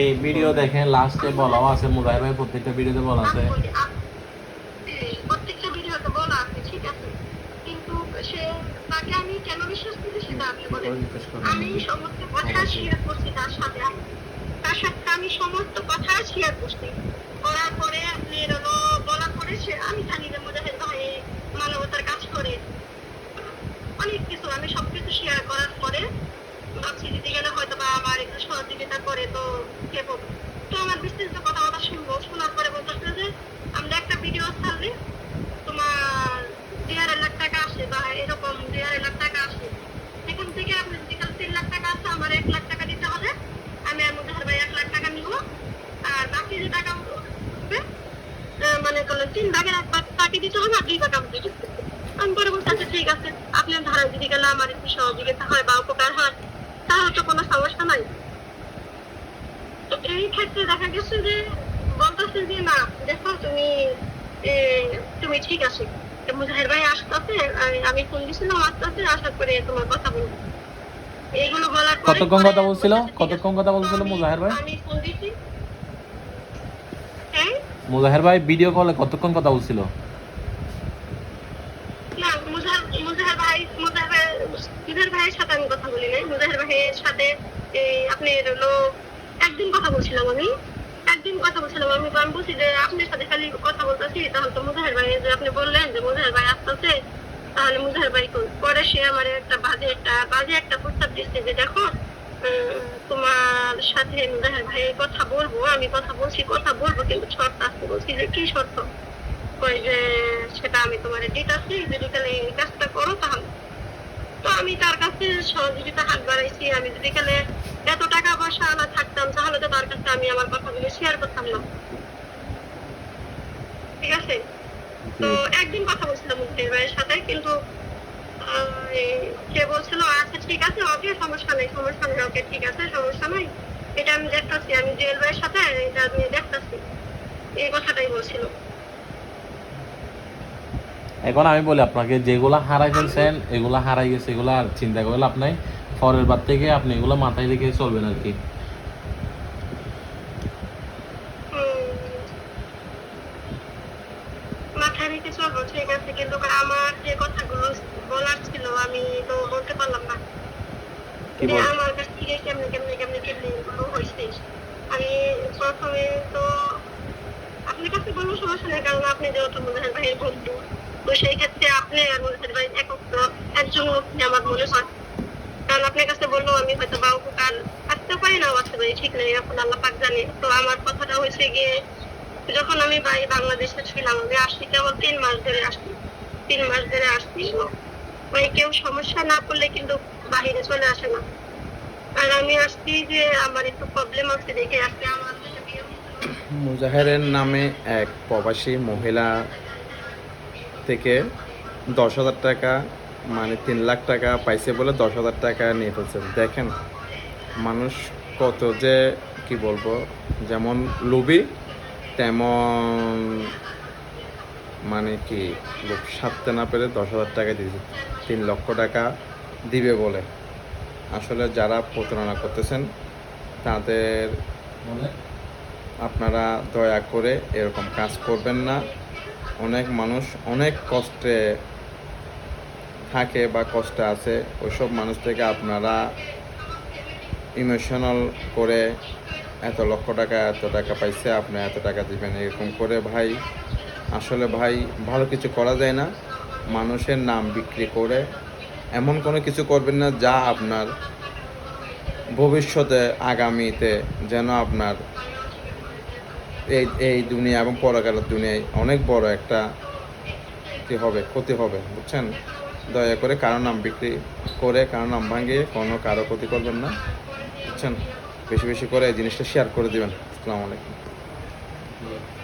আপনি ভিডিও দেখেন, লাস্টে বলাও আছে, মুজাহির ভাই প্রত্যেকটা ভিডিওতে বলা আছে। প্রত্যেকটা ভিডিওতে বলা আছে, ঠিক আছে, কিন্তু সে তাকে আমি কেন বিশ্বাস করি সেটা আপনি বলেন। আমি সমস্ত কথা শেয়ার করছি তার সাথে, আমি সমস্ত কথা শেয়ার করছি, করার পরে আপনি হলো বলার পরে আমি জানি যে মুজাহিদ ভাই মানবতার কাজ করে অনেক কিছু, আমি সবকিছু শেয়ার করার পরে ভাবছি দিতে গেলে হয়তো বা আমার একটু সহযোগিতা করে তো কে বলবো, তো আমার বিস্তারিত কথা শুনবো, শোনার পরে বলতেছে যে আমরা একটা ভিডিও ছাড়লে তোমার 2.5 লাখ টাকা আসে বা এরকম 2.5 লাখ টাকা আসে, এখান থেকে আপনি যেখানে 3 লাখ টাকা আছে আমার 1 লাখ টাকা দিতে হবে, আমি আর মুজাহিদ ভাই 1 লাখ টাকা নিবো, আর বাকি যে টাকা হবে মানে করলেন 3 ভাগের 1 ভাগ তাকে দিতে হবে আর 2 ভাগ আমাকে দিতে হবে। আমি পরে বলছি আচ্ছা ঠিক আছে, আপনার ধারা যদি গেলে আমার একটু সহযোগিতা হয় বা উপকার হয় তাহলে তো কোনো সমস্যা নাই। তো এই ক্ষেত্রে দেখা গেছে যে বলতেছে যে না দেখো তুমি তুমি ঠিক আছে, মুজাহির ভাই আসতেছে, আমি ফোন দিছিলাম আসতেছে, আশা করে তোমার কথা বলবো, এইগুলো বলার পরে কতক্ষণ কথা বলছিল, কতক্ষণ কথা বলছিল মুজাহির ভাই? আমি ফোন দিছি। হ্যাঁ মুজাহির ভাই ভিডিও কলে কতক্ষণ কথা বলছিল? না, মুজাহির ভাইয়ের সাথে আমি কথা বলি নাই। মুজাহির ভাইয়ের সাথে আপনি হলো একদিন কথা বলছিলাম, আমি বলছি যে আপনার সাথে খালি কথা বলতেছি, তাহলে তো মুজাহির ভাই যে আপনি বললেন যে মুজাহির ভাই আসতেছে, তাহলে মুজাহির ভাই পরে সে আমার একটা বাজে একটা প্রস্তাব দিচ্ছে যে দেখো তোমার সাথে মুজাহির ভাই কথা বলবো, আমি কথা বলবো কিন্তু শর্ত আছে। বলছি যে কি শর্ত? ওই যে সেটা আমি তোমার দিতেছি, যদি তাহলে এই কাজটা করো তাহলে। তো আমি তার কাছে সহযোগিতা হাত বাড়াইছি, আমি যদি তাহলে এত টাকা পয়সা আলা থাকতাম তাহলে তো তার কাছে আমি আমার কথাগুলো শেয়ার করতাম না, ঠিক আছে। তো একদিন কথা বলছিলাম মুক্তির ভাইয়ের সাথে, কিন্তু সে বলছিল আচ্ছা ঠিক আছে ওকে সমস্যা নেই ওকে ঠিক আছে সমস্যা নাই, এটা আমি দেখতেছি, আমি জুয়েল ভাইয়ের সাথে এটা আমি দেখতেছি, এই কথাটাই বলছিল। এখন আমি বলি আপনাকে, যেগুলা হারাই ফেলছেন এগুলা হারাই গেছে, এগুলা আর চিন্তা করলে আপনি পরের বার থেকে আপনি এগুলো মাথায় রেখে চলবেন আর কি। মাথায় রেখে চলবো, ঠিক আছে, কিন্তু আমার যে কথাগুলো বলার ছিল আমি তো বলতে পারলাম না, আমার কাছ থেকে কেমনে এগুলো হয়েছে। আমি প্রথমে তো আপনার কাছে বলবো সমস্যা নেই, কারণ আপনি যেহেতু মুজাহিদ ভাইয়ের বন্ধু, তো সেই ক্ষেত্রে আপনি আর মুজাহিদ ভাই একজন আমার মনে হয়, কারণ আপনার কাছে বললেও আমি হয়তো বা উপকার আসতে পারি না আসতে পারি, ঠিক নেই, এখন আল্লাহ পাক জানে। তো আমার কথাটা হয়েছে গিয়ে যখন আমি বাংলাদেশে ছিলাম, আমি আসছি কেবল 3 মাস ধরে আসছি, মানে কেউ সমস্যা না পড়লে কিন্তু বাহিরে চলে আসে না, আর আমি আসছি যে আমার একটু প্রবলেম আছে দেখে আসলে আমার মুজাহিরের নামে এক প্রবাসী মহিলা থেকে 10,000 টাকা, মানে 3 লাখ টাকা পাইছে বলে 10,000 টাকা নিয়ে ফেলছে। দেখেন মানুষ কত যে কি বলবো, যেমন লোভী তেমন মানে কি লোক সারতে না পেরে 10,000 টাকা দিয়েছে, 3 লক্ষ টাকা দিবে বলে। আসলে যারা প্রতারণা করতেছেন তাদের আপনারা দয়া করে এরকম কাজ করবেন না। অনেক মানুষ অনেক কষ্টে থাকে বা কষ্টে আছে, ওইসব মানুষ থেকে আপনারা ইমোশনাল করে এত টাকা পাইছে আপনি এত টাকা দিবেন এরকম করে ভাই, আসলে ভাই ভালো কিছু করা যায় না। মানুষের নাম বিক্রি করে এমন কোনো কিছু করবেন না যা আপনার ভবিষ্যতে আগামীতে যেন আপনার এই দুনিয়া এবং পরকালের দুনিয়ায় অনেক বড় একটা ক্ষতি হবে, বুঝছেন। দয়া করে কারো নাম বিক্রি করে কারো নাম ভাঙিয়ে কারো ক্ষতি করবেন না, বুঝছেন। বেশি বেশি করে এই জিনিসটা শেয়ার করে দিবেন। আসসালামু আলাইকুম।